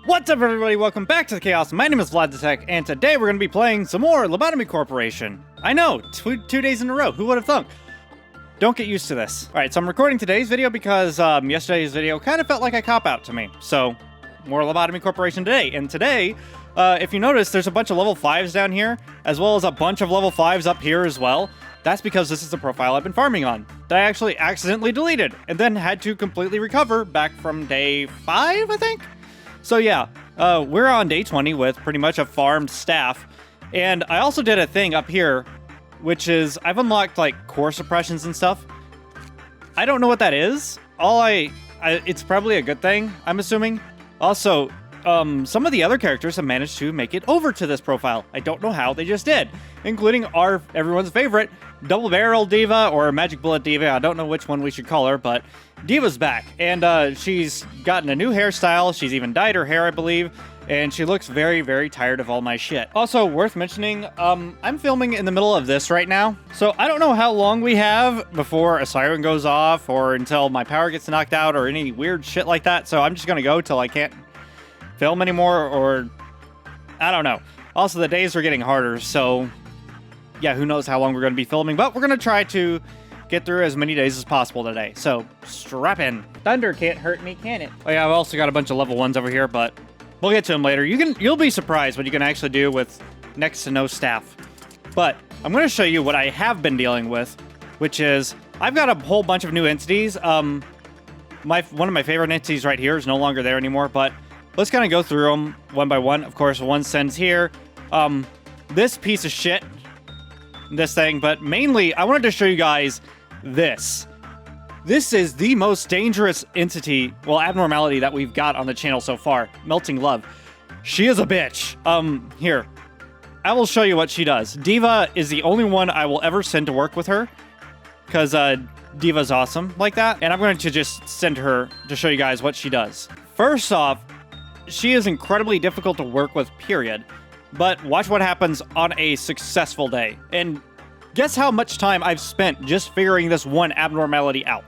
What's up, everybody? Welcome back to the Chaos. My name is Vlad the-tek, and today we're going to be playing some more Lobotomy Corporation. I know, two days in a row. Who would have thunk? Don't get used to this. All right, so I'm recording today's video because yesterday's video kind of felt like a cop-out to me. So, more Lobotomy Corporation today. And today, if you notice, there's a bunch of level 5s down here, as well as a bunch of level 5s up here as well. That's because this is the profile I've been farming on, that I actually accidentally deleted, and then had to completely recover back from day 5, I think? So yeah, we're on day 20 with pretty much a farmed staff, and I also did a thing up here, which is I've unlocked like core suppressions and stuff. I don't know what that is. It's probably a good thing, I'm assuming. Also, some of the other characters have managed to make it over to this profile. I don't know how, they just did, including everyone's favorite Double Barrel Diva, or Magic Bullet Diva. I don't know which one we should call her, but Diva's back, and she's gotten a new hairstyle. She's even dyed her hair, I believe, and she looks very, very tired of all my shit. Also, worth mentioning, I'm filming in the middle of this right now, so I don't know how long we have before a siren goes off, or until my power gets knocked out, or any weird shit like that, so I'm just gonna go till I can't film anymore, or I don't know. Also, the days are getting harder, so yeah, who knows how long we're going to be filming, but we're going to try to get through as many days as possible today. So, strap in. Thunder can't hurt me, can it? Oh yeah, I've also got a bunch of level 1s over here, but we'll get to them later. You'll be surprised what you can actually do with next to no staff. But I'm going to show you what I have been dealing with, which is I've got a whole bunch of new entities. One of my favorite entities right here is no longer there anymore, but let's kind of go through them one by one. Of course, one sends here. This piece of shit, this thing, but mainly I wanted to show you guys this. This is the most dangerous entity, well, abnormality that we've got on the channel so far. Melting Love. She is a bitch. Here. I will show you what she does. Diva is the only one I will ever send to work with her, because Diva's awesome like that, and I'm going to just send her to show you guys what she does. First off, she is incredibly difficult to work with, period. But watch what happens on a successful day. And guess how much time I've spent just figuring this one abnormality out.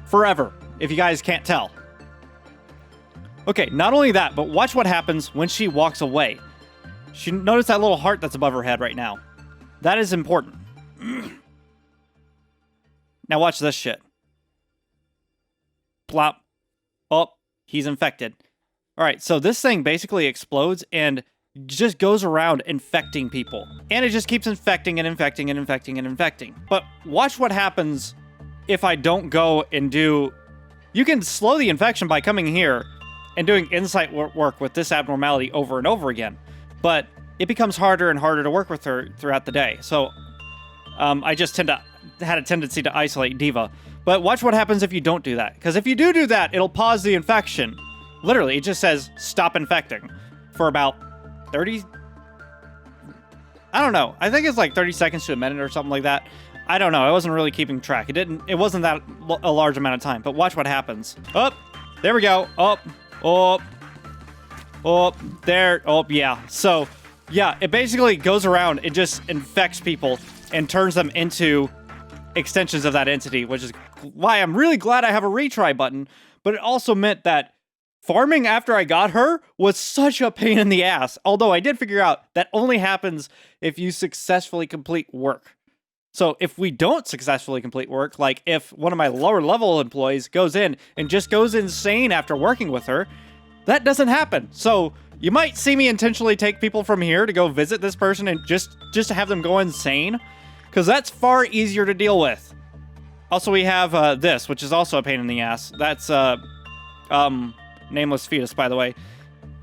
Forever, if you guys can't tell. Okay, not only that, but watch what happens when she walks away. Notice that little heart that's above her head right now. That is important. Now watch this shit. Plop. Oh, he's infected. Alright, so this thing basically explodes and just goes around infecting people. And it just keeps infecting and infecting and infecting and infecting. But watch what happens if I don't go and do... You can slow the infection by coming here and doing insight work with this abnormality over and over again. But it becomes harder and harder to work with her throughout the day. So I just had a tendency to isolate Diva. But watch what happens if you don't do that. Because if you do that, it'll pause the infection. Literally, it just says stop infecting for about 30, I don't know. I think it's like 30 seconds to a minute or something like that. I don't know. I wasn't really keeping track. It wasn't that a large amount of time, but watch what happens. Oh, there we go. Oh, there. Oh, yeah. So, yeah, it basically goes around. It just infects people and turns them into extensions of that entity, which is why I'm really glad I have a retry button. But it also meant that farming after I got her was such a pain in the ass, although I did figure out that only happens if you successfully complete work. So if we don't successfully complete work, like if one of my lower level employees goes in and just goes insane after working with her, that doesn't happen. So you might see me intentionally take people from here to go visit this person and just to have them go insane, because that's far easier to deal with. Also, we have this, which is also a pain in the ass. That's Nameless Fetus, by the way.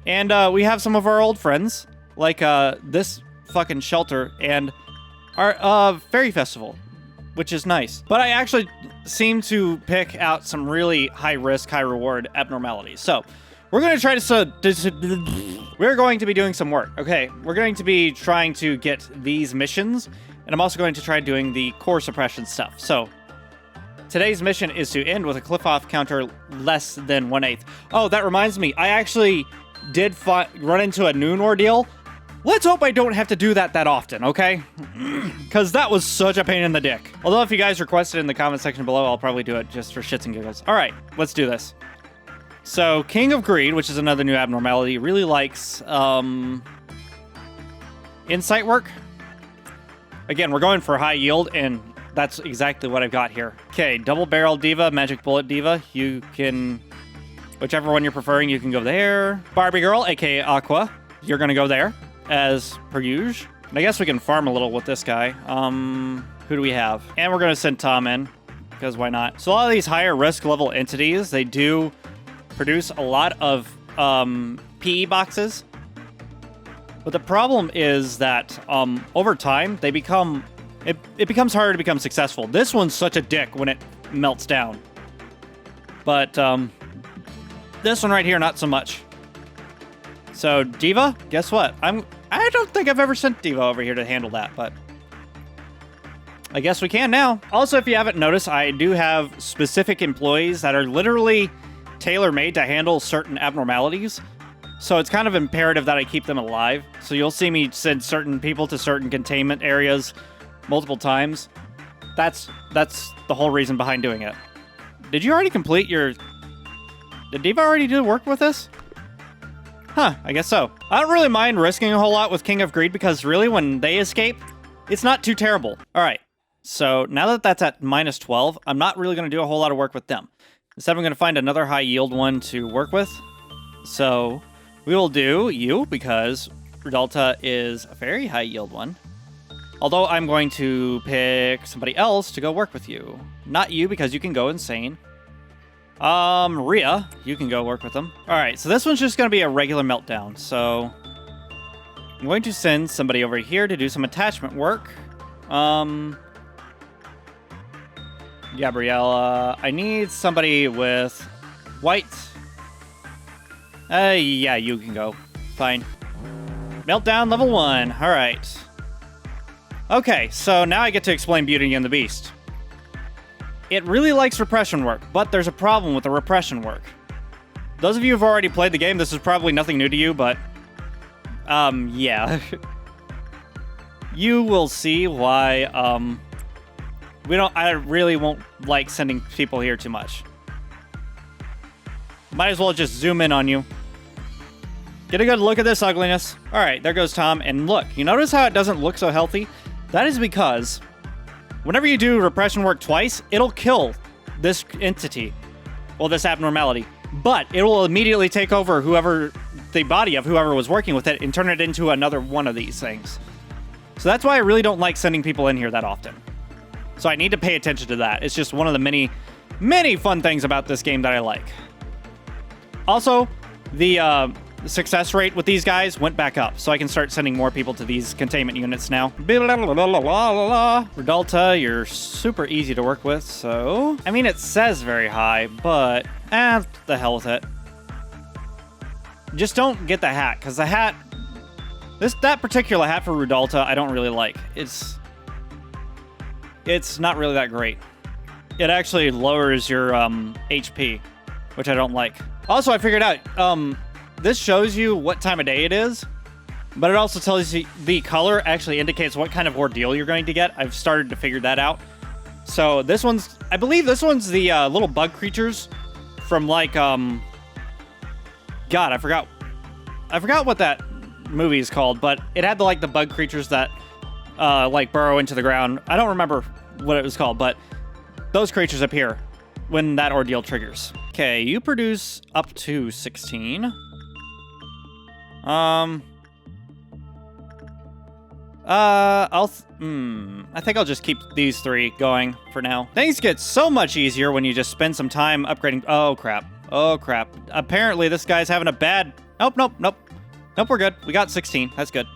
And we have some of our old friends, like this fucking shelter and our Fairy Festival, which is nice. But I actually seem to pick out some really high-risk, high-reward abnormalities. So, we're going to try to... we're going to be doing some work, okay? We're going to be trying to get these missions, and I'm also going to try doing the core suppression stuff. So, today's mission is to end with a qliphoth counter less than 1/8. Oh, that reminds me. I actually did run into a noon ordeal. Let's hope I don't have to do that often, okay? Because that was such a pain in the dick. Although if you guys requested in the comment section below, I'll probably do it just for shits and giggles. All right, let's do this. So King of Greed, which is another new abnormality, really likes insight work. Again, we're going for high yield, and that's exactly what I've got here. Okay, Double Barrel Diva, Magic Bullet Diva. You can, whichever one you're preferring, you can go there. Barbie Girl, aka Aqua, you're gonna go there, as per usual. And I guess we can farm a little with this guy. Who do we have? And we're gonna send Tom in, because why not? So a lot of these higher risk level entities, they do produce a lot of PE boxes. But the problem is that over time, they become, it becomes harder to become successful. This one's such a dick when it melts down. But this one right here, not so much. So Diva, guess what? I don't think I've ever sent Diva over here to handle that, but I guess we can now. Also, if you haven't noticed, I do have specific employees that are literally tailor-made to handle certain abnormalities. So it's kind of imperative that I keep them alive. So you'll see me send certain people to certain containment areas multiple times. That's the whole reason behind doing it. Did you already complete your... Did Diva already do work with this? Huh, I guess so. I don't really mind risking a whole lot with King of Greed because really when they escape, it's not too terrible. All right, so now that that's at minus 12, I'm not really going to do a whole lot of work with them. Instead, I'm going to find another high yield one to work with. So we will do you because Delta is a very high yield one. Although I'm going to pick somebody else to go work with you. Not you because you can go insane. Rhea, you can go work with them. All right, so this one's just going to be a regular meltdown. So I'm going to send somebody over here to do some attachment work. Gabriella, I need somebody with white. Yeah, you can go. Fine. Meltdown level 1. All right. Okay, so now I get to explain Beauty and the Beast. It really likes repression work, but there's a problem with the repression work. Those of you who've already played the game, this is probably nothing new to you, but yeah. You will see why I really won't like sending people here too much. Might as well just zoom in on you. Get a good look at this ugliness. All right, there goes Tom. And look, you notice how it doesn't look so healthy? That is because whenever you do repression work twice, it'll kill this entity. Well, this abnormality. But it will immediately take over the body of whoever was working with it and turn it into another one of these things. So that's why I really don't like sending people in here that often. So I need to pay attention to that. It's just one of the many, many fun things about this game that I like. Also, the success rate with these guys went back up, so I can start sending more people to these containment units now. Redalta, you're super easy to work with, so... I mean, it says very high, but... the hell with it. Just don't get the hat, because the hat... That particular hat for Redalta, I don't really like. It's not really that great. It actually lowers your HP, which I don't like. Also, I figured out, this shows you what time of day it is, but it also tells you the color actually indicates what kind of ordeal you're going to get. I've started to figure that out. So this one's, I believe this one's the little bug creatures from like, God, I forgot what that movie is called, but it had the bug creatures that like burrow into the ground. I don't remember what it was called, but those creatures appear when that ordeal triggers. Okay, you produce up to 16. I think I'll just keep these 3 going for now. Things get so much easier when you just spend some time upgrading. Oh, crap. Oh, crap. Apparently, this guy's having a bad... Nope, we're good. We got 16. That's good.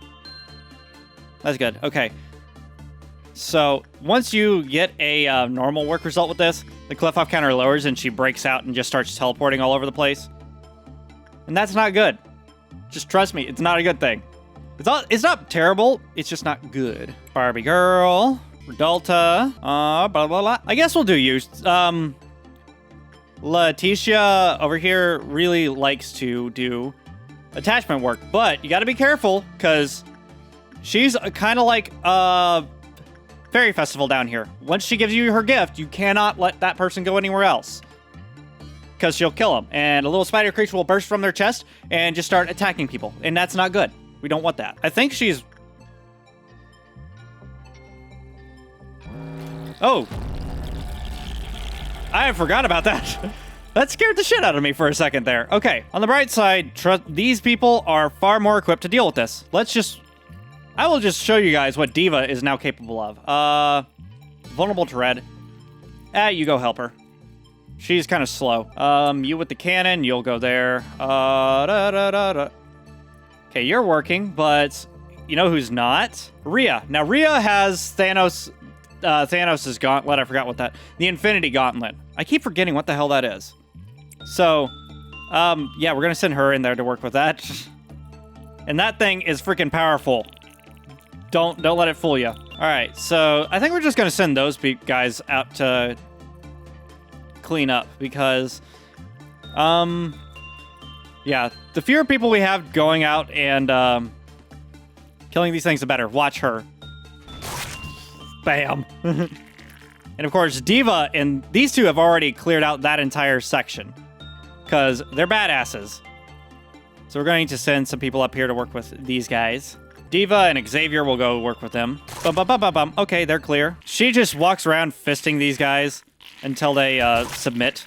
That's good. Okay. So, once you get a normal work result with this, the qliphoth counter lowers and she breaks out and just starts teleporting all over the place. And that's not good. Just trust me, it's not a good thing. It's not terrible, it's just not good. Barbie girl, Redalta, blah, blah, blah. I guess we'll do you. Letitia over here really likes to do attachment work, but you gotta be careful, because she's kind of like a fairy festival down here. Once she gives you her gift, you cannot let that person go anywhere else. because she'll kill them. And a little spider creature will burst from their chest and just start attacking people. And that's not good. We don't want that. I think she's... Oh. I forgot about that. That scared the shit out of me for a second there. Okay, on the bright side, these people are far more equipped to deal with this. I will just show you guys what Diva is now capable of. Vulnerable to red. You go help her. She's kind of slow. You with the cannon, you'll go there. Okay, you're working, but you know who's not? Rhea. Now, Rhea has Thanos' gauntlet. I forgot what that... The Infinity Gauntlet. I keep forgetting what the hell that is. So, yeah, we're gonna send her in there to work with that. And that thing is freaking powerful. Don't let it fool you. All right, so I think we're just gonna send those guys out to clean up because, yeah, the fewer people we have going out and killing these things, the better. Watch her. Bam. And of course, Diva and these two have already cleared out that entire section because they're badasses. So we're going to send some people up here to work with these guys. Diva and Xavier will go work with them. Okay, they're clear. She just walks around fisting these guys until they submit.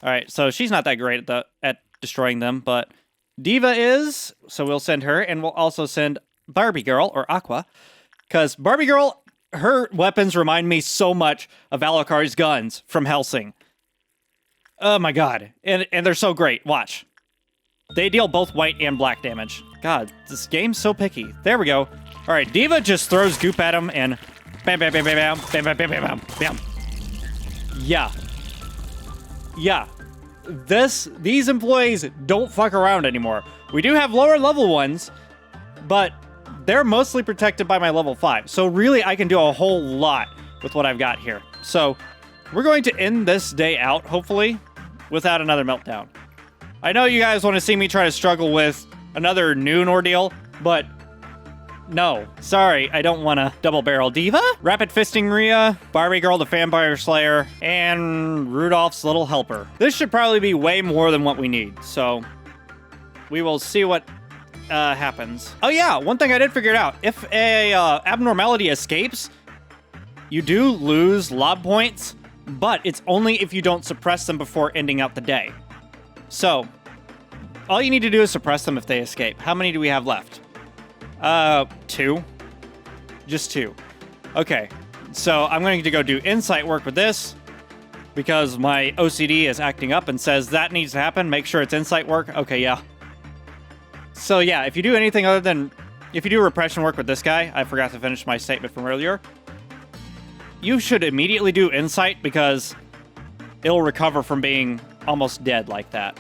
All right, so she's not that great at destroying them, but Diva is, so we'll send her, and we'll also send Barbie Girl, or Aqua, because Barbie Girl, her weapons remind me so much of Alucard's guns from Hellsing. Oh my god, and they're so great. Watch. They deal both white and black damage. God, this game's so picky. There we go. All right, Diva just throws goop at him and bam, bam, bam, bam, bam, bam, bam, bam, bam, bam. Yeah. Yeah. These employees don't fuck around anymore. We do have lower level ones, but they're mostly protected by my level 5. So really, I can do a whole lot with what I've got here. So we're going to end this day out, hopefully, without another meltdown. I know you guys want to see me try to struggle with another noon ordeal, but no. Sorry, I don't want to Double Barrel Diva, Rapid Fisting Rhea, Barbie Girl the Vampire Slayer, and Rudolph's Little Helper. This should probably be way more than what we need, so we will see what happens. Oh yeah, one thing I did figure out. If a abnormality escapes, you do lose lob points, but it's only if you don't suppress them before ending out the day. So, all you need to do is suppress them if they escape. How many do we have left? 2. Just 2. Okay, so I'm going to go do insight work with this because my OCD is acting up and says that needs to happen. Make sure it's insight work. Okay, yeah. So yeah, if you do anything other than... If you do repression work with this guy, I forgot to finish my statement from earlier, you should immediately do insight because it'll recover from being almost dead like that.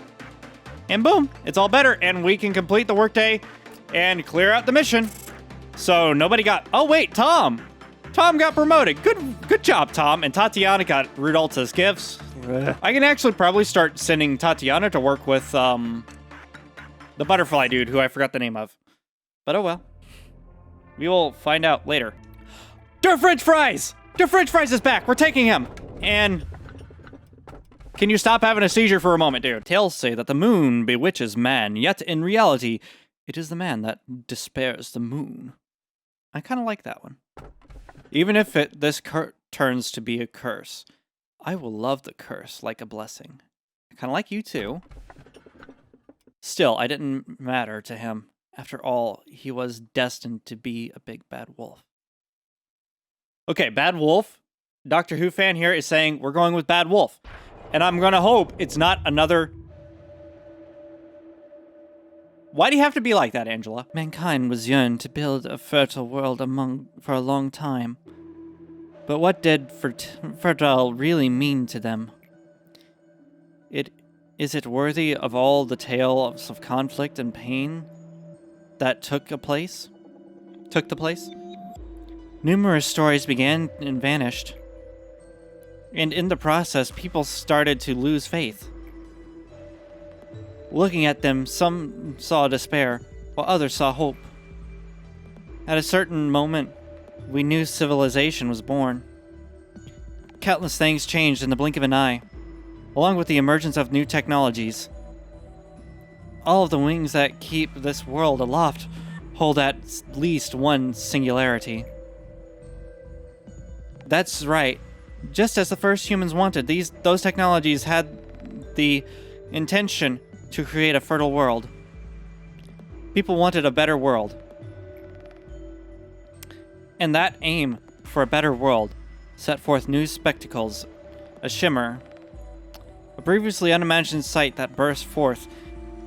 And boom, it's all better, and we can complete the workday and clear out the mission. So nobody got... Oh wait, Tom! Tom got promoted. Good job, Tom. And Tatiana got Rudolph's gifts. I can actually probably start sending Tatiana to work with the butterfly dude who I forgot the name of. But oh well. We will find out later. Der French Fries! Der French Fries is back! We're taking him! And... Can you stop having a seizure for a moment, dude? Tales say that the moon bewitches man, yet in reality, it is the man that despairs the moon. I kind of like that one. Even if this turns to be a curse, I will love the curse like a blessing. I kind of like you too. Still, I didn't matter to him. After all, he was destined to be a big bad wolf. Okay, Bad Wolf. Doctor Who fan here is saying we're going with Bad Wolf. And I'm gonna hope it's not another... Why do you have to be like that, Angela? Mankind was yearned to build a fertile world for a long time. But what did fertile really mean to them? Is it worthy of all the tales of conflict and pain that took the place? Numerous stories began and vanished. And in the process, people started to lose faith. Looking at them, some saw despair, while others saw hope. At a certain moment, we knew civilization was born. Countless things changed in the blink of an eye. along with the emergence of new technologies. All of the wings that keep this world aloft hold at least one singularity. That's right. Just as the first humans wanted, those technologies had the intention to create a fertile world. People wanted a better world. And that aim for a better world set forth new spectacles, a shimmer, a previously unimagined sight that burst forth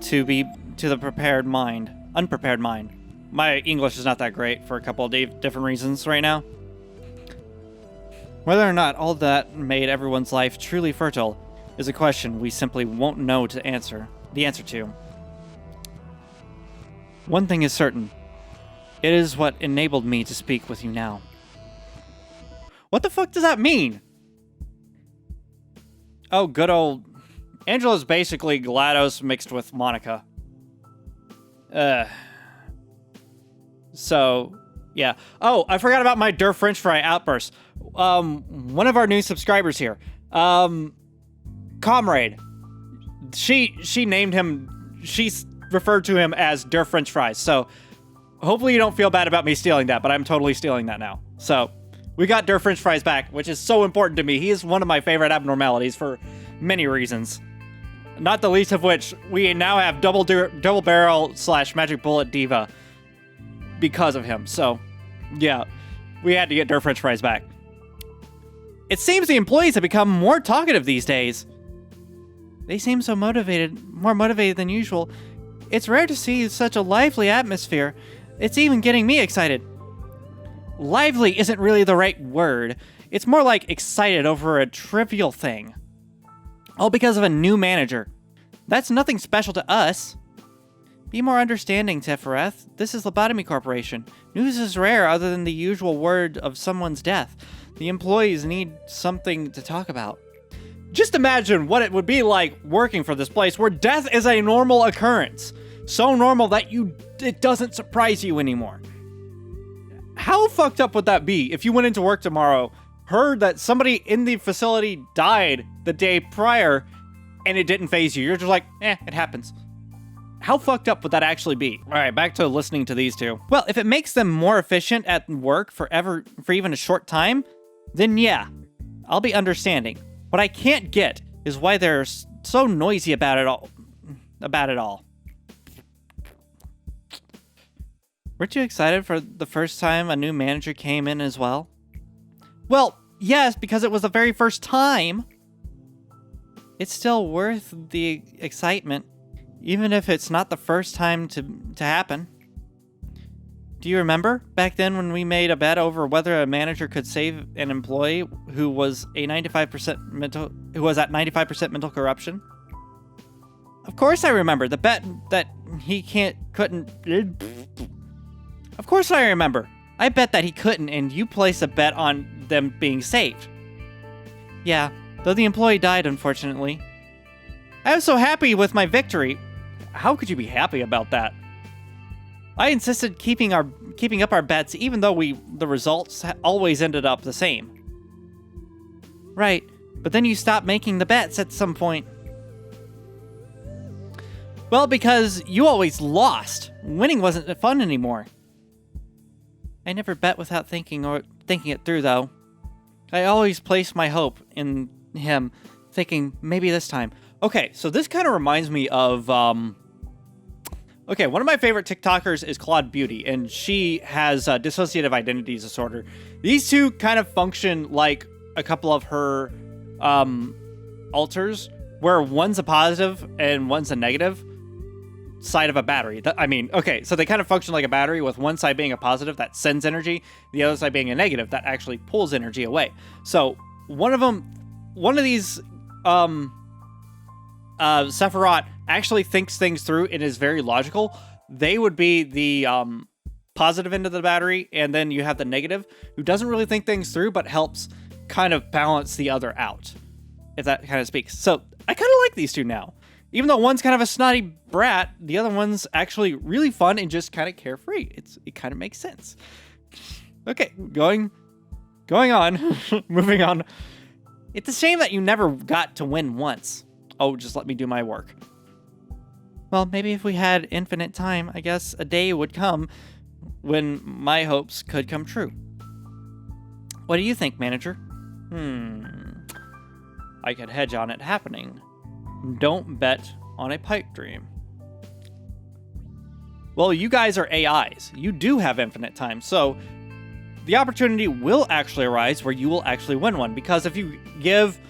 to the unprepared mind. My English is not that great for a couple of different reasons right now. Whether or not all that made everyone's life truly fertile is a question we simply won't know the answer to. One thing is certain. It is what enabled me to speak with you now. What the fuck does that mean? Oh, good old... Angela's basically GLaDOS mixed with Monica. So, yeah. Oh, I forgot about my Der French Fry outburst. One of our new subscribers here. Comrade. She named him... She's referred to him as Der French Fries, so... Hopefully you don't feel bad about me stealing that, but I'm totally stealing that now. So, we got Der French Fries back, which is so important to me. He is one of my favorite abnormalities for many reasons. Not the least of which, we now have Double Barrel / Magic Bullet Diva because of him. So, yeah, we had to get Der French Fries back. It seems the employees have become more talkative these days. They seem so motivated, more motivated than usual. It's rare to see such a lively atmosphere. It's even getting me excited. Lively isn't really the right word. It's more like excited over a trivial thing. All because of a new manager. That's nothing special to us. Be more understanding, Teferath. This is Lobotomy Corporation. News is rare other than the usual word of someone's death. The employees need something to talk about. Just imagine what it would be like working for this place where death is a normal occurrence. So normal that it doesn't surprise you anymore. How fucked up would that be if you went into work tomorrow, heard that somebody in the facility died the day prior, and it didn't faze you? You're just like, it happens. How fucked up would that actually be? All right, back to listening to these two. Well, if it makes them more efficient at work for even a short time, then yeah, I'll be understanding. What I can't get is why they're so noisy about it all. Weren't you excited for the first time a new manager came in as well? Well, yes, because it was the very first time. It's still worth the excitement, even if it's not the first time to happen. Do you remember back then when we made a bet over whether a manager could save an employee who was at 95% mental corruption? Of course I remember the bet that couldn't. Of course I remember. I bet that he couldn't, and you placed a bet on them being saved. Yeah, though the employee died, unfortunately. I was so happy with my victory. How could you be happy about that? I insisted keeping up our bets, even though the results always ended up the same. Right, but then you stopped making the bets at some point. Well, because you always lost. Winning wasn't fun anymore. I never bet without thinking it through, though. I always placed my hope in him, thinking maybe this time. Okay, so this kind of reminds me of okay, one of my favorite TikTokers is Claude Beauty, and she has dissociative identity disorder. These two kind of function like a couple of her alters, where one's a positive and one's a negative side of a battery. Okay, so they kind of function like a battery, with one side being a positive that sends energy, the other side being a negative that actually pulls energy away. So one of these Sephiroth actually thinks things through and is very logical. They would be the positive end of the battery, and then you have the negative, who doesn't really think things through, but helps kind of balance the other out, if that kind of speaks. So I kind of like these two now. Even though one's kind of a snotty brat, the other one's actually really fun and just kind of carefree. It kind of makes sense. Okay, going on, moving on. It's a shame that you never got to win once. Oh, just let me do my work. Well, maybe if we had infinite time, I guess a day would come when my hopes could come true. What do you think, manager? I could hedge on it happening. Don't bet on a pipe dream. Well, you guys are AIs. You do have infinite time, so the opportunity will actually arise where you will actually win one, because if you give...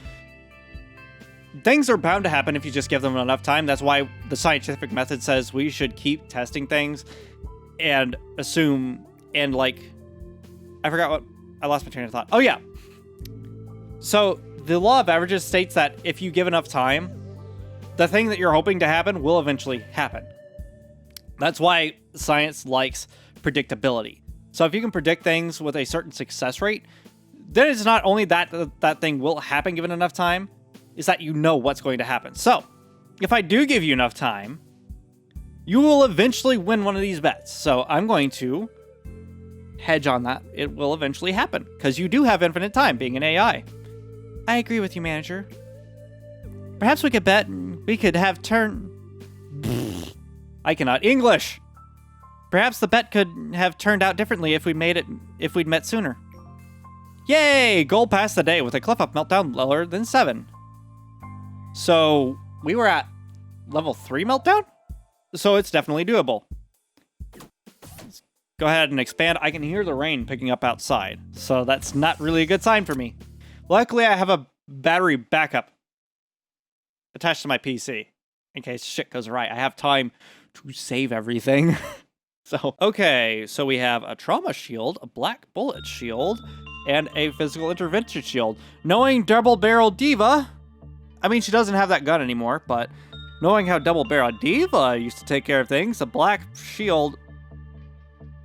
Things are bound to happen if you just give them enough time. That's why the scientific method says we should keep testing things and assume, and like... I forgot what... I lost my train of thought. Oh, yeah. So, the law of averages states that if you give enough time, the thing that you're hoping to happen will eventually happen. That's why science likes predictability. So if you can predict things with a certain success rate, then it's not only that that thing will happen given enough time, is that you know what's going to happen. So, if I do give you enough time, you will eventually win one of these bets. So I'm going to hedge on that. It will eventually happen, because you do have infinite time, being an AI. I agree with you, manager. Perhaps we could bet and we could have I cannot English. Perhaps the bet could have turned out differently if we'd met sooner. Yay! Goal passed the day with a qliphoth meltdown lower than 7. So, we were at level 3 meltdown? So it's definitely doable. Let's go ahead and expand. I can hear the rain picking up outside, so that's not really a good sign for me. Luckily, I have a battery backup attached to my PC in case shit goes right. I have time to save everything. So, okay, so we have a trauma shield, a black bullet shield, and a physical intervention shield. Knowing Double Barrel Diva, I mean, she doesn't have that gun anymore, but knowing how Double Barrel Diva used to take care of things, a black shield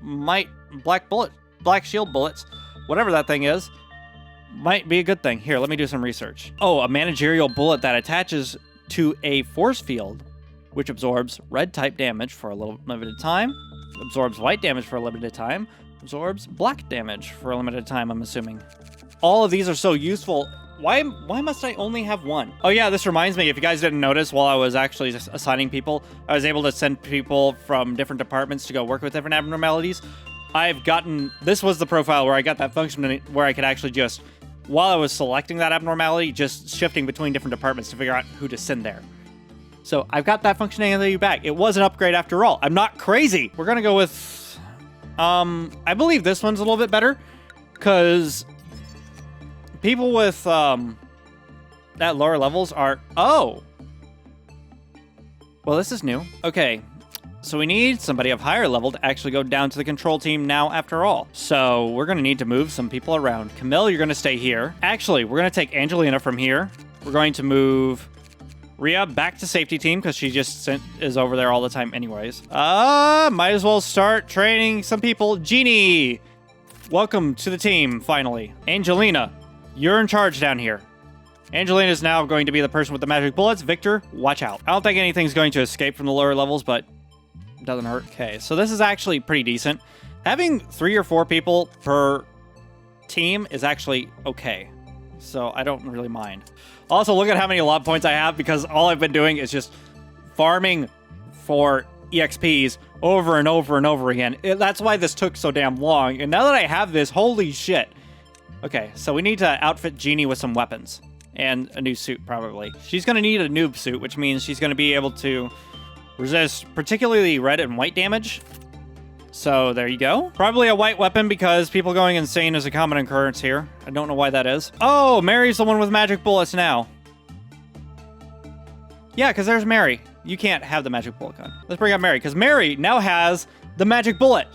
black shield bullets, whatever that thing is, might be a good thing. Here, let me do some research. Oh, a managerial bullet that attaches to a force field, which absorbs red type damage for a limited time, absorbs white damage for a limited time, absorbs black damage for a limited time, I'm assuming. All of these are so useful. Why must I only have one? Oh yeah, this reminds me, if you guys didn't notice, while I was actually just assigning people, I was able to send people from different departments to go work with different abnormalities. This was the profile where I got that function where I could actually just, while I was selecting that abnormality, just shifting between different departments to figure out who to send there. So I've got that functionality back. It was an upgrade after all. I'm not crazy. We're gonna go with, I believe this one's a little bit better, because people with, at lower levels are, oh. Well, this is new. Okay, so we need somebody of higher level to actually go down to the control team now after all. So we're gonna need to move some people around. Camille, you're gonna stay here. Actually, we're gonna take Angelina from here. We're going to move Rhea back to safety team, because she just is over there all the time anyways. Might as well start training some people. Jeannie, welcome to the team, finally. Angelina, you're in charge down here. Angelina is now going to be the person with the magic bullets. Victor, watch out. I don't think anything's going to escape from the lower levels, but it doesn't hurt. Okay, so this is actually pretty decent. Having 3 or 4 people per team is actually okay, so I don't really mind. Also, look at how many lob points I have, because all I've been doing is just farming for EXPs over and over and over again. That's why this took so damn long. And now that I have this, holy shit. Okay, so we need to outfit Jeannie with some weapons. And a new suit, probably. She's going to need a noob suit, which means she's going to be able to resist particularly red and white damage. So there you go. Probably a white weapon, because people going insane is a common occurrence here. I don't know why that is. Oh, Mary's the one with magic bullets now. Yeah, because there's Mary. You can't have the magic bullet gun. Let's bring up Mary, because Mary now has the magic bullet.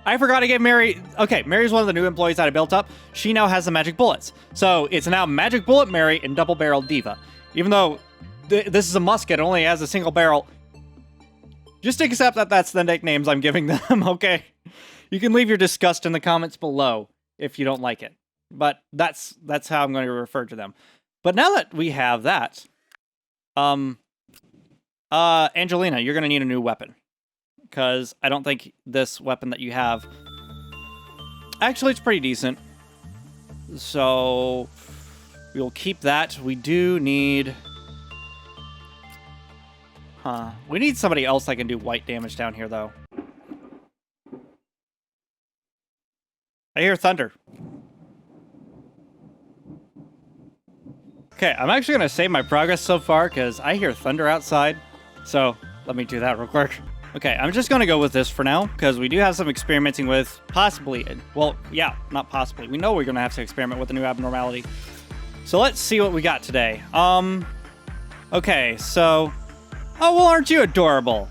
I forgot to give Mary... Okay, Mary's one of the new employees that I built up. She now has the magic bullets. So it's now Magic Bullet Mary and Double Barrel Diva. Even though this is a musket, it only has a single barrel. Just accept that that's the nicknames I'm giving them, okay? You can leave your disgust in the comments below if you don't like it. But that's how I'm going to refer to them. But now that we have that, Angelina, you're going to need a new weapon. Because I don't think this weapon that you have... Actually, it's pretty decent. So we'll keep that. We do need... We need somebody else that can do white damage down here, though. I hear thunder. Okay, I'm actually going to save my progress so far because I hear thunder outside. So let me do that real quick. Okay, I'm just going to go with this for now because we do have some experimenting with possibly... Well, yeah, not possibly. We know we're going to have to experiment with the new abnormality. So let's see what we got today. Okay, so... Oh, well, aren't you adorable?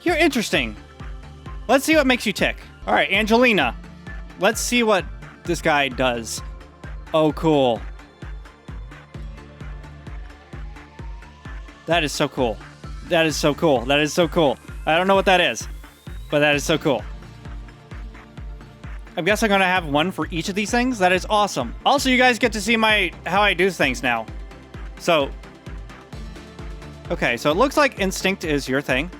You're interesting. Let's see what makes you tick. All right, Angelina. Let's see what this guy does. Oh, cool. That is so cool. That is so cool. That is so cool. I don't know what that is, but that is so cool. I guess I'm going to have one for each of these things. That is awesome. Also, you guys get to see how I do things now. So... Okay, so it looks like instinct is your thing.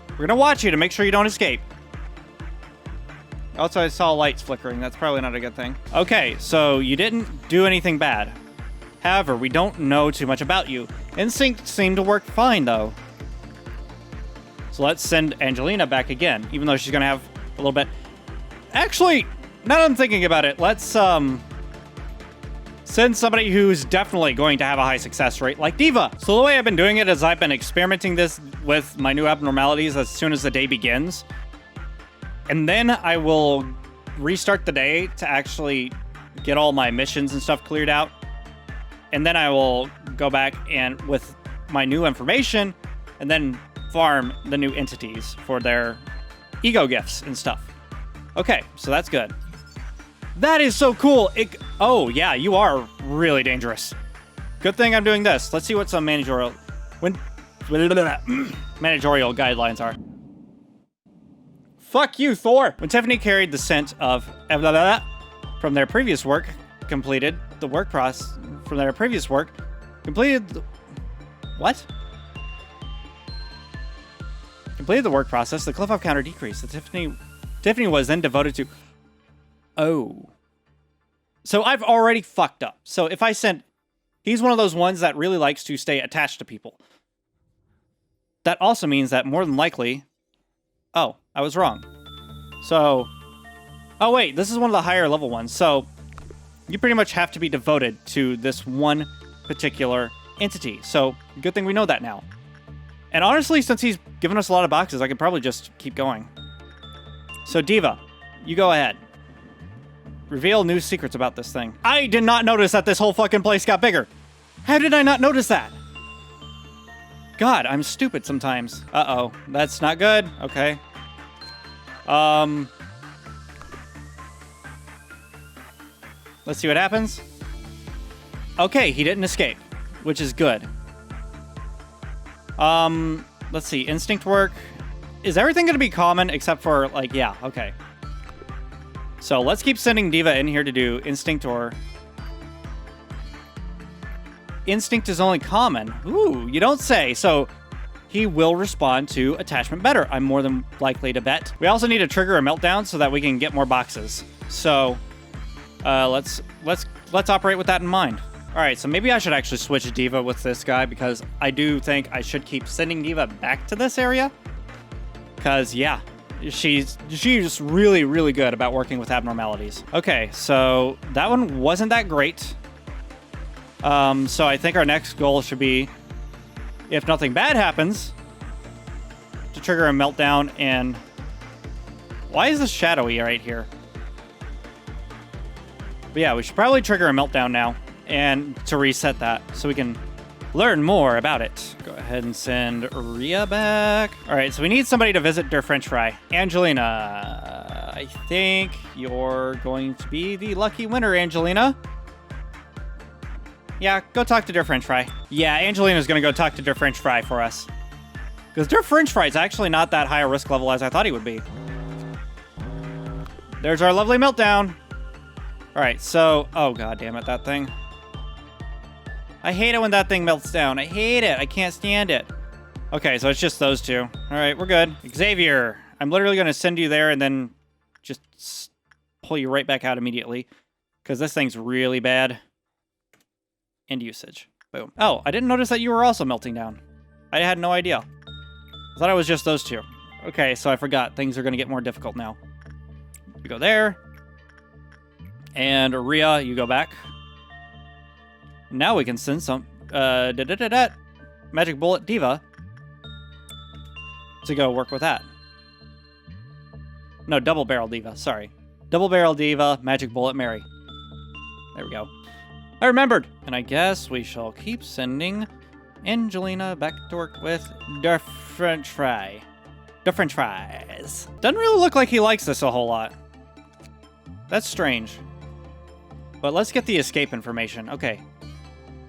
We're gonna watch you to make sure you don't escape. Also, I saw lights flickering. That's probably not a good thing. Okay, so you didn't do anything bad. However, we don't know too much about you. Instinct seemed to work fine, though. So let's send Angelina back again, even though she's gonna have a little bit... Actually, now that I'm thinking about it, let's, send somebody who's definitely going to have a high success rate, like Diva. So the way I've been doing it is I've been experimenting this with my new abnormalities as soon as the day begins. And then I will restart the day to actually get all my missions and stuff cleared out. And then I will go back and with my new information and then farm the new entities for their ego gifts and stuff. Okay, so that's good. That is so cool. Oh, yeah, you are really dangerous. Good thing I'm doing this. Let's see what some managerial guidelines are. Fuck you, Thor. When Tiffany carried the scent of from their previous work, completed the work process from their previous work, completed the, what? Completed the work process. The qliphoth counter decreased. The Tiffany was then devoted to. Oh. So I've already fucked up. So if I send... He's one of those ones that really likes to stay attached to people. That also means that more than likely... Oh, I was wrong. So... Oh wait, this is one of the higher level ones. So you pretty much have to be devoted to this one particular entity. So good thing we know that now. And honestly, since he's given us a lot of boxes, I could probably just keep going. So Diva, you go ahead. Reveal new secrets about this thing. I did not notice that this whole fucking place got bigger. How did I not notice that? God, I'm stupid sometimes. Uh-oh. That's not good. Okay. Let's see what happens. Okay, he didn't escape, which is good. Let's see. Instinct work. Is everything going to be common except for, like, yeah, okay. So let's keep sending Diva in here to do instinct or... Instinct is only common. Ooh, you don't say. So he will respond to attachment better, I'm more than likely to bet. We also need to trigger a meltdown so that we can get more boxes. So let's operate with that in mind. All right, so maybe I should actually switch Diva with this guy because I do think I should keep sending Diva back to this area. Because, yeah, she's just really, really good about working with abnormalities. Okay, so that one wasn't that great. So I think our next goal should be, if nothing bad happens, to trigger a meltdown. And why is this shadowy right here? But yeah, we should probably trigger a meltdown now and to reset that so we can learn more about it. Go ahead and send Rhea back. All right, so we need somebody to visit Der French Fry. Angelina, I think you're going to be the lucky winner, Angelina. Yeah, go talk to Der French Fry. Yeah, Angelina's gonna go talk to Der French Fry for us. Because Der French Fry is actually not that high a risk level as I thought he would be. There's our lovely meltdown. All right, so, oh god damn it, that thing. I hate it when that thing melts down. I hate it. I can't stand it. Okay, so it's just those two. All right, we're good. Xavier, I'm literally gonna send you there and then just pull you right back out immediately. Because this thing's really bad. End usage. Boom. Oh, I didn't notice that you were also melting down. I had no idea. I thought it was just those two. Okay, so I forgot. Things are going to get more difficult now. You go there. And Rhea, you go back. Now we can send some... Magic Bullet Diva to go work with that. No, Double Barrel Diva, sorry. Double Barrel Diva, Magic Bullet Mary. There we go. I remembered! And I guess we shall keep sending Angelina back to work with the French fry. The French fries. Doesn't really look like he likes this a whole lot. That's strange. But let's get the escape information. Okay.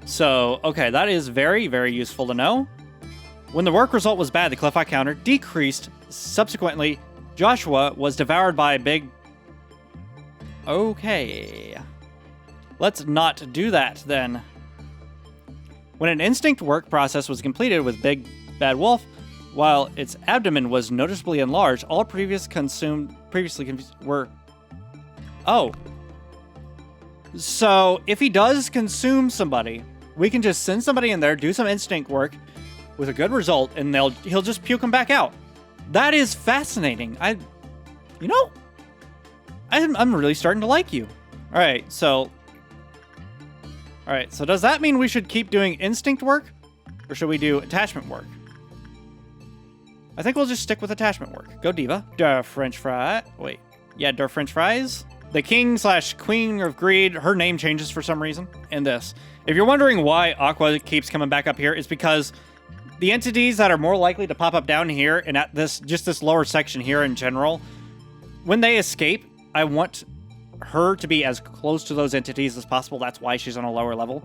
So, okay, that is very, very useful to know. When the work result was bad, the qliphoth counter decreased. Subsequently, Joshua was devoured by a big... Okay. Let's not do that, then. When an instinct work process was completed with Big Bad Wolf, while its abdomen was noticeably enlarged, all previously were... Oh. So, if he does consume somebody, we can just send somebody in there, do some instinct work with a good result, and he'll just puke them back out. That is fascinating. You know, I'm really starting to like you. All right, so does that mean we should keep doing instinct work, or should we do attachment work? I think we'll just stick with attachment work. Go Diva. Der French fry. Wait, yeah, Der French fries. The king/queen of greed, her name changes for some reason in this. If you're wondering why Aqua keeps coming back up here, it's because the entities that are more likely to pop up down here and at this lower section here in general, when they escape, I want her to be as close to those entities as possible. That's why she's on a lower level.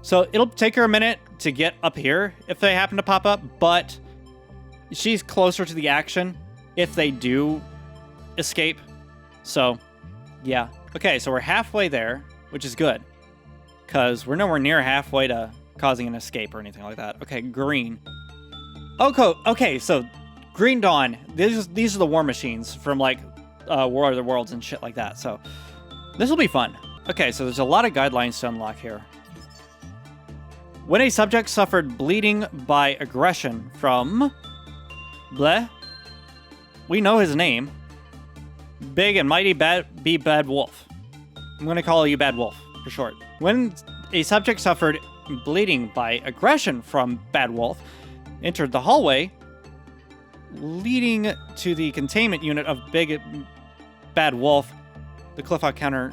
So it'll take her a minute to get up here if they happen to pop up, but she's closer to the action if they do escape. So... yeah. Okay, so we're halfway there, which is good. Because we're nowhere near halfway to causing an escape or anything like that. Okay, green. Okay, so Green Dawn. These are the war machines from, like, War of the Worlds and shit like that. So this will be fun. Okay, so there's a lot of guidelines to unlock here. When a subject suffered bleeding by aggression from... bleh. We know his name. Big and mighty Bad Wolf. I'm going to call you Bad Wolf for short. When a subject suffered bleeding by aggression from Bad Wolf, entered the hallway, leading to the containment unit of Big Bad Wolf, the qliphoth counter.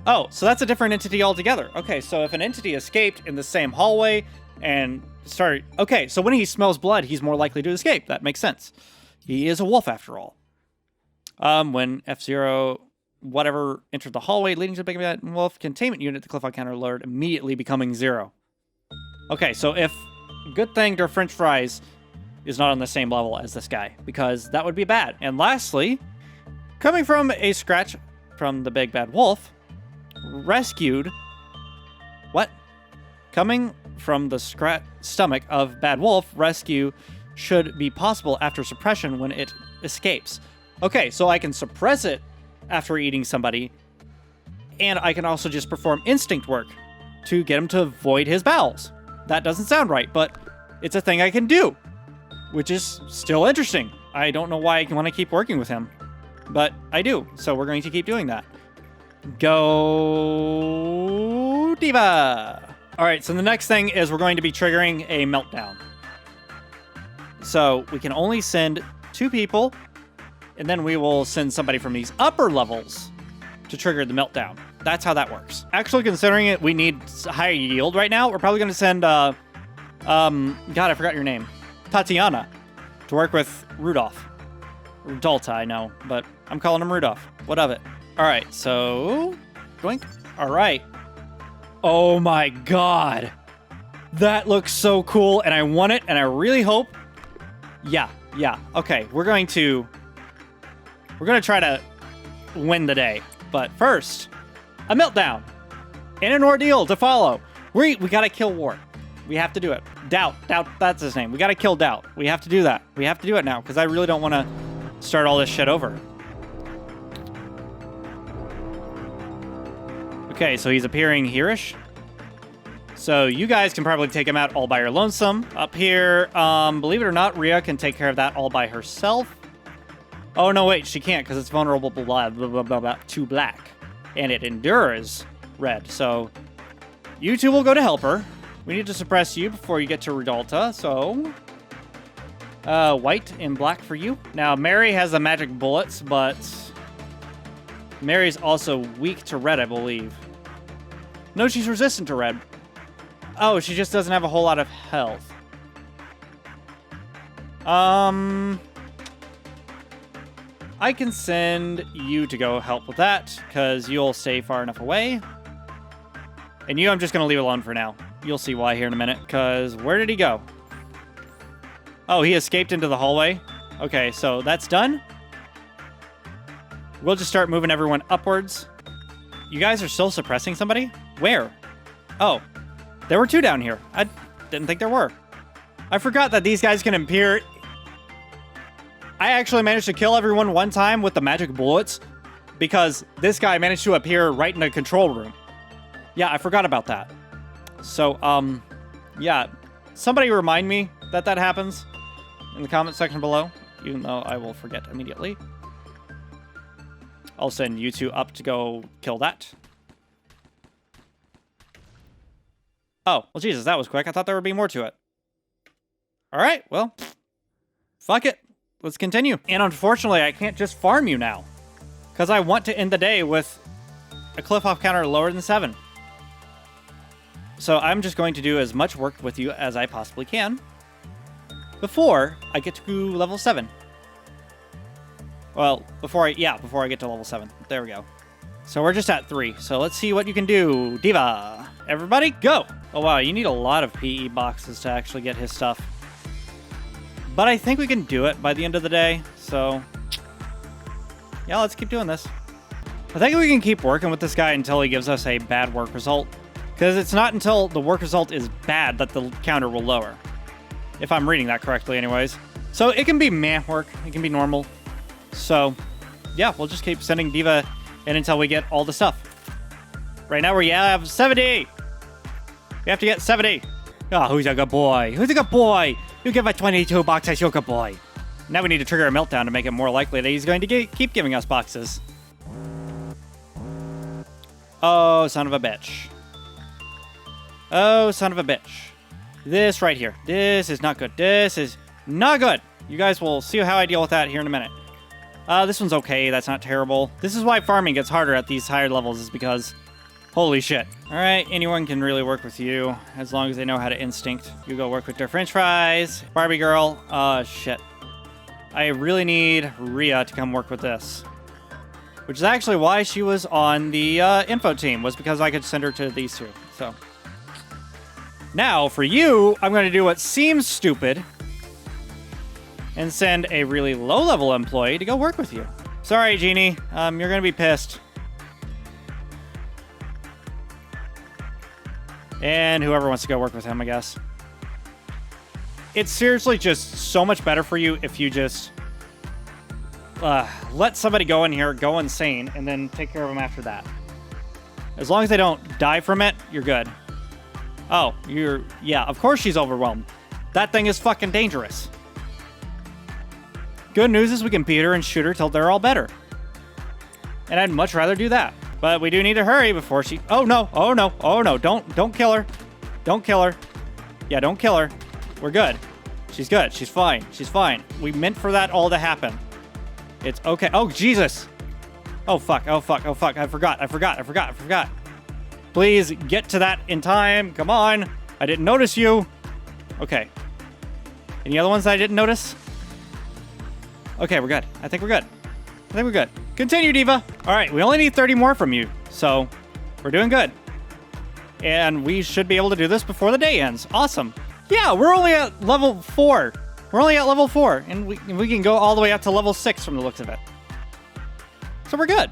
Oh, so that's a different entity altogether. Okay, so if an entity escaped in the same hallway and started... okay, so when he smells blood, he's more likely to escape. That makes sense. He is a wolf after all. When F0 whatever entered the hallway leading to the Big Bad Wolf containment unit, the qliphoth counter lowered, immediately becoming 0. Okay, so if... good thing their French fries is not on the same level as this guy, because that would be bad. And lastly, coming from a scratch from the Big Bad Wolf, rescued... what? Coming from the stomach of Bad Wolf, rescue should be possible after suppression when it escapes. Okay, so I can suppress it after eating somebody, and I can also just perform instinct work to get him to void his bowels. That doesn't sound right, but it's a thing I can do, which is still interesting. I don't know why I want to keep working with him, but I do, so we're going to keep doing that. Go Diva! Alright, so the next thing is we're going to be triggering a meltdown. So we can only send 2 people, and then we will send somebody from these upper levels to trigger the meltdown. That's how that works. Actually, considering it, we need higher yield right now. We're probably going to send, God, I forgot your name. Tatiana to work with Rudolph. Rudolta, I know, but I'm calling him Rudolph. What of it? All right, so... doink. All right. Oh my God. That looks so cool, and I want it, and I really hope... yeah. Okay, we're going to try to win the day. But first, a meltdown and an ordeal to follow. We gotta kill War. We have to do it. Doubt, that's his name. We gotta kill Doubt. We have to do that. We have to do it now, because I really don't want to start all this shit over. Okay, so he's appearing here-ish. So you guys can probably take him out all by your lonesome. Up here, believe it or not, Rhea can take care of that all by herself. Oh, no, wait, she can't because it's vulnerable to black. And it endures red. So you two will go to help her. We need to suppress you before you get to Rudalta, so... white and black for you. Now, Mary has the magic bullets, but... Mary's also weak to red, I believe. No, she's resistant to red. Oh, she just doesn't have a whole lot of health. I can send you to go help with that, because you'll stay far enough away. And you, I'm just going to leave alone for now. You'll see why here in a minute, because where did he go? Oh, he escaped into the hallway. Okay, so that's done. We'll just start moving everyone upwards. You guys are still suppressing somebody? Where? Oh, there were two down here. I didn't think there were. I forgot that these guys can appear. I actually managed to kill everyone one time with the magic bullets because this guy managed to appear right in the control room. Yeah, I forgot about that. So, yeah, somebody remind me that that happens in the comment section below, even though I will forget immediately. I'll send you two up to go kill that. Oh, well, Jesus, that was quick. I thought there would be more to it. All right, well, fuck it. Let's continue. And unfortunately, I can't just farm you now because I want to end the day with a qliphoth counter lower than 7. So I'm just going to do as much work with you as I possibly can before I get to level 7. Well, before I get to level 7. There we go. So we're just at 3. So let's see what you can do. Diva. Everybody, go. Oh, wow. You need a lot of PE boxes to actually get his stuff. But I think we can do it by the end of the day. So, yeah, let's keep doing this. I think we can keep working with this guy until he gives us a bad work result. Because it's not until the work result is bad that the counter will lower. If I'm reading that correctly anyways. So it can be meh work. It can be normal. So, yeah, we'll just keep sending Diva in until we get all the stuff. Right now we have 70. We have to get 70. Oh, who's a good boy? Who's a good boy? You give a 22 boxes, you're a good boy. Now we need to trigger a meltdown to make it more likely that he's going to keep giving us boxes. Oh, son of a bitch. Oh, son of a bitch. This right here. This is not good. This is not good. You guys will see how I deal with that here in a minute. This one's okay. That's not terrible. This is why farming gets harder at these higher levels, is because... Holy shit. Alright, anyone can really work with you, as long as they know how to instinct. You go work with their french fries. Barbie girl. Shit. I really need Rhea to come work with this. Which is actually why she was on the info team, was because I could send her to these two. So. Now, for you, I'm going to do what seems stupid. And send a really low-level employee to go work with you. Sorry, Genie. You're going to be pissed. And whoever wants to go work with him, I guess. It's seriously just so much better for you if you just let somebody go in here, go insane, and then take care of them after that. As long as they don't die from it, you're good. Oh, yeah, of course she's overwhelmed. That thing is fucking dangerous. Good news is we can beat her and shoot her till they're all better. And I'd much rather do that. But we do need to hurry before she... Oh, no. Oh, no. Oh, no. Don't kill her. Don't kill her. Yeah, don't kill her. We're good. She's good. She's fine. She's fine. We meant for that all to happen. It's okay. Oh, Jesus. Oh, fuck. Oh, fuck. Oh, fuck. I forgot. Please get to that in time. Come on. I didn't notice you. Okay. Any other ones that I didn't notice? Okay, we're good. I think we're good. Continue, Diva. All right, we only need 30 more from you, so we're doing good. And we should be able to do this before the day ends. Awesome. Yeah, we're only at level 4. And we can go all the way up to level 6 from the looks of it. So we're good.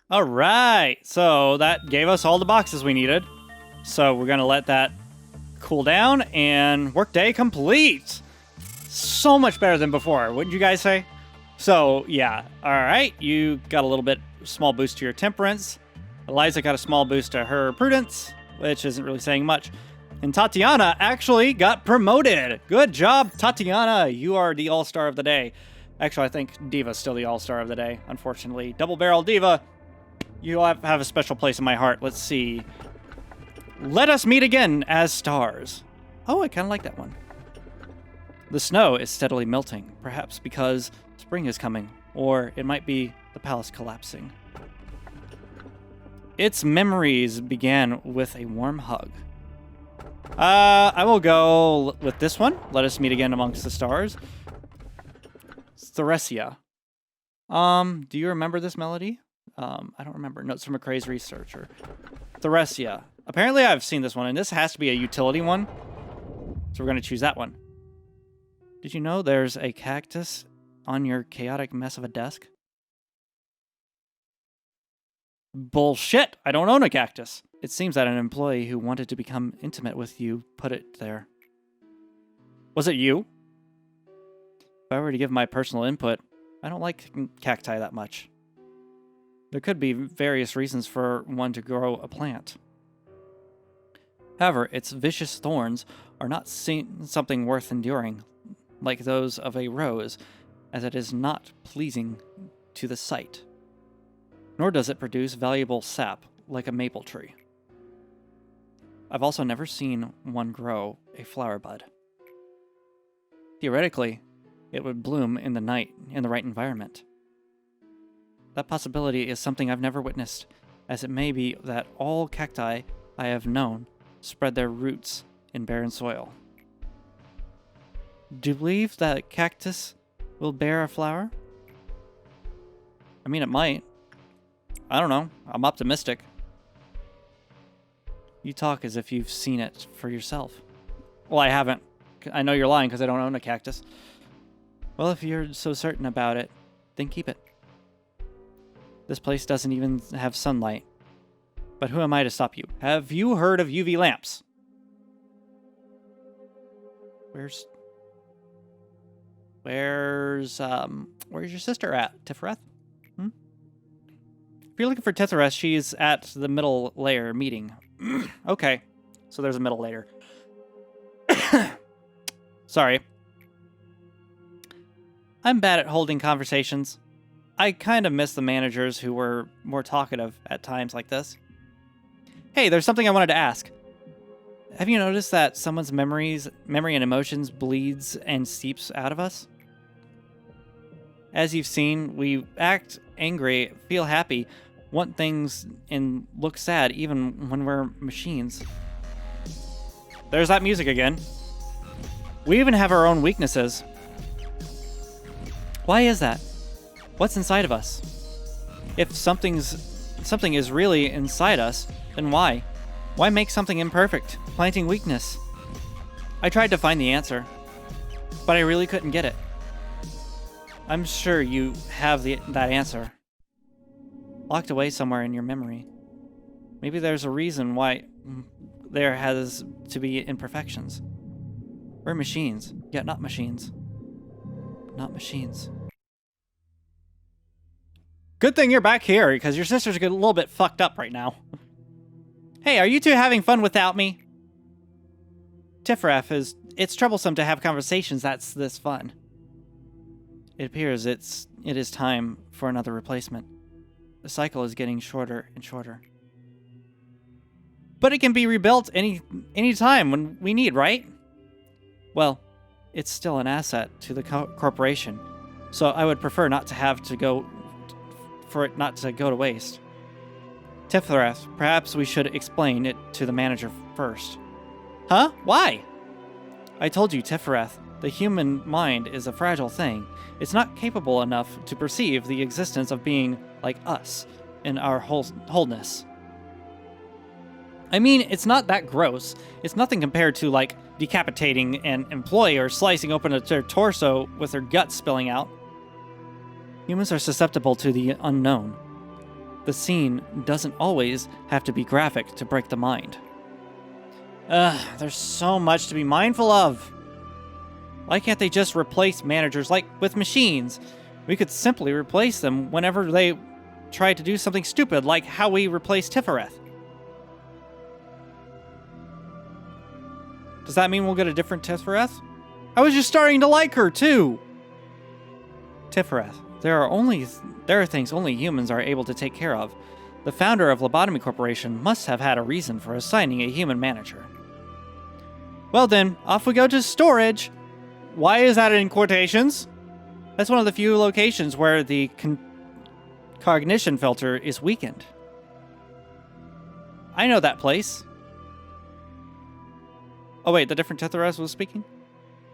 All right, so that gave us all the boxes we needed. So we're going to let that cool down, and workday complete. So much better than before, wouldn't you guys say? So, yeah. All right, you got a little bit small boost to your temperance. Eliza got a small boost to her prudence, which isn't really saying much. And Tatiana actually got promoted. Good job, Tatiana. You are the all-star of the day. Actually, I think Diva's still the all-star of the day, unfortunately. Double Barrel Diva, you have a special place in my heart. Let's see. Let us meet again as stars. Oh, I kind of like that one. The snow is steadily melting, perhaps because spring is coming, or it might be the palace collapsing. Its memories began with a warm hug. I will go with this one. Let us meet again amongst the stars. Theresia. Do you remember this melody? I don't remember. Notes from a crazed researcher. Theresia. Apparently I've seen this one, and this has to be a utility one. So we're going to choose that one. Did you know there's a cactus on your chaotic mess of a desk? Bullshit! I don't own a cactus. It seems that an employee who wanted to become intimate with you put it there. Was it you? If I were to give my personal input, I don't like cacti that much. There could be various reasons for one to grow a plant. However, its vicious thorns are not something worth enduring, like those of a rose, as it is not pleasing to the sight. Nor does it produce valuable sap like a maple tree. I've also never seen one grow a flower bud. Theoretically, it would bloom in the night in the right environment. That possibility is something I've never witnessed, as it may be that all cacti I have known spread their roots in barren soil. Do you believe that cactus will bear a flower? I mean, it might. I don't know. I'm optimistic. You talk as if you've seen it for yourself. Well, I haven't. I know you're lying because I don't own a cactus. Well, if you're so certain about it, then keep it. This place doesn't even have sunlight. But who am I to stop you? Have you heard of UV lamps? Where's your sister at, Tifreth? If you're looking for Tithareth, she's at the middle layer meeting. Okay, so there's a middle layer. Sorry. I'm bad at holding conversations. I kind of miss the managers who were more talkative at times like this. Hey, there's something I wanted to ask. Have you noticed that someone's memory and emotions bleeds and seeps out of us? As you've seen, we act angry, feel happy, want things, and look sad even when we're machines. There's that music again. We even have our own weaknesses. Why is that? What's inside of us? If something is really inside us, then why? Why make something imperfect, planting weakness? I tried to find the answer, but I really couldn't get it. I'm sure you have that answer. Locked away somewhere in your memory. Maybe there's a reason why there has to be imperfections. We're machines, yet not machines. Not machines. Good thing you're back here, because your sister's a little bit fucked up right now. Hey, are you two having fun without me? Tifreth, it's troublesome to have conversations that's this fun. It appears it is time for another replacement. The cycle is getting shorter and shorter. But it can be rebuilt any time when we need, right? Well, it's still an asset to the corporation, so I would prefer not to have to go for it not to go to waste. Tifreth, perhaps we should explain it to the manager first. Huh? Why? I told you, Tifreth, the human mind is a fragile thing. It's not capable enough to perceive the existence of being like us in our wholeness. I mean, it's not that gross. It's nothing compared to, like, decapitating an employee or slicing open their torso with their guts spilling out. Humans are susceptible to the unknown. The scene doesn't always have to be graphic to break the mind. There's so much to be mindful of. Why can't they just replace managers like with machines? We could simply replace them whenever they try to do something stupid like how we replaced Tifereth. Does that mean we'll get a different Tifereth? I was just starting to like her, too! Tifereth. There are things only humans are able to take care of. The founder of Lobotomy Corporation must have had a reason for assigning a human manager. Well then, off we go to storage. Why is that in quotations? That's one of the few locations where the cognition filter is weakened. I know that place. Oh wait, the different Tifereth was speaking?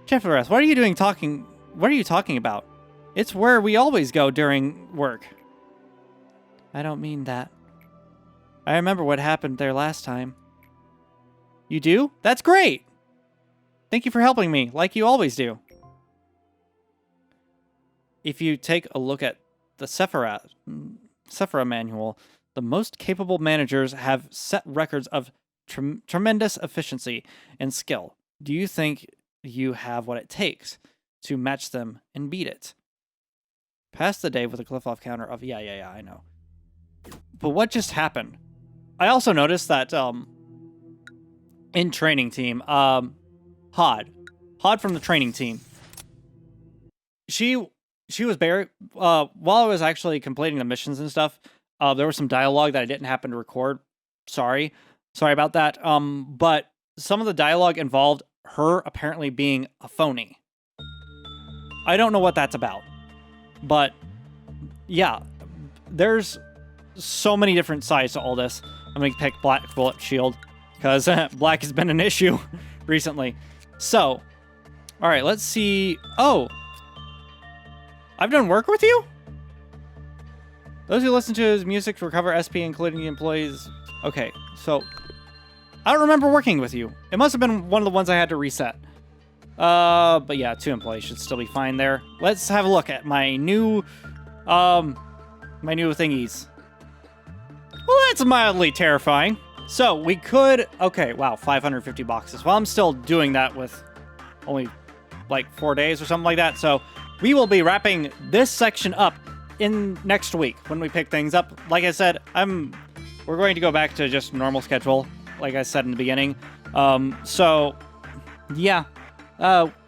Tifereth, what are you doing talking? What are you talking about? It's where we always go during work. I don't mean that. I remember what happened there last time. You do? That's great! Thank you for helping me, like you always do. If you take a look at the Sephira manual, the most capable managers have set records of tremendous efficiency and skill. Do you think you have what it takes to match them and beat it? Pass the day with a qliphoth counter of yeah, I know. But what just happened? I also noticed that in training team, Hod from the training team, she was very while I was actually completing the missions and stuff, there was some dialogue that I didn't happen to record. Sorry about that. But some of the dialogue involved her apparently being a phony. I don't know what that's about. But yeah, there's so many different sides to all this. I'm going to pick Black Bullet Shield because black has been an issue recently. So, all right, let's see. Oh, I've done work with you? Those who listen to his music recover SP, including the employees. Okay, so I don't remember working with you. It must have been one of the ones I had to reset. But yeah, 2 employees should still be fine there. Let's have a look at my new thingies. Well, that's mildly terrifying. So we could, okay, wow, 550 boxes. Well, I'm still doing that with only like 4 days or something like that. So we will be wrapping this section up in next week when we pick things up. Like I said, we're going to go back to just normal schedule, like I said in the beginning. So yeah.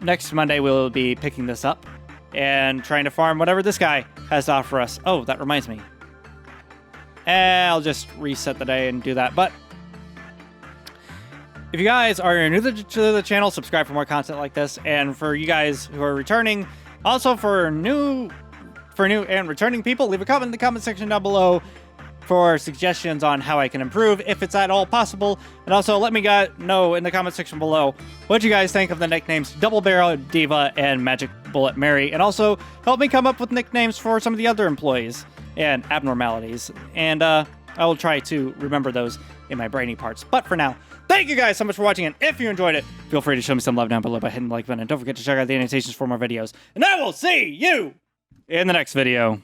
Next Monday we'll be picking this up and trying to farm whatever this guy has to offer us. Oh, that reminds me. I'll just reset the day and do that. But if you guys are new to the channel, subscribe for more content like this. And for you guys who are returning, also for new and returning people, leave a comment in the comment section down below for suggestions on how I can improve, if it's at all possible. And also let me know in the comment section below what you guys think of the nicknames Double Barrel Diva and Magic Bullet Mary. And also help me come up with nicknames for some of the other employees and abnormalities. And I will try to remember those in my brainy parts. But for now, thank you guys so much for watching. And if you enjoyed it, feel free to show me some love down below by hitting the like button. And don't forget to check out the annotations for more videos. And I will see you in the next video.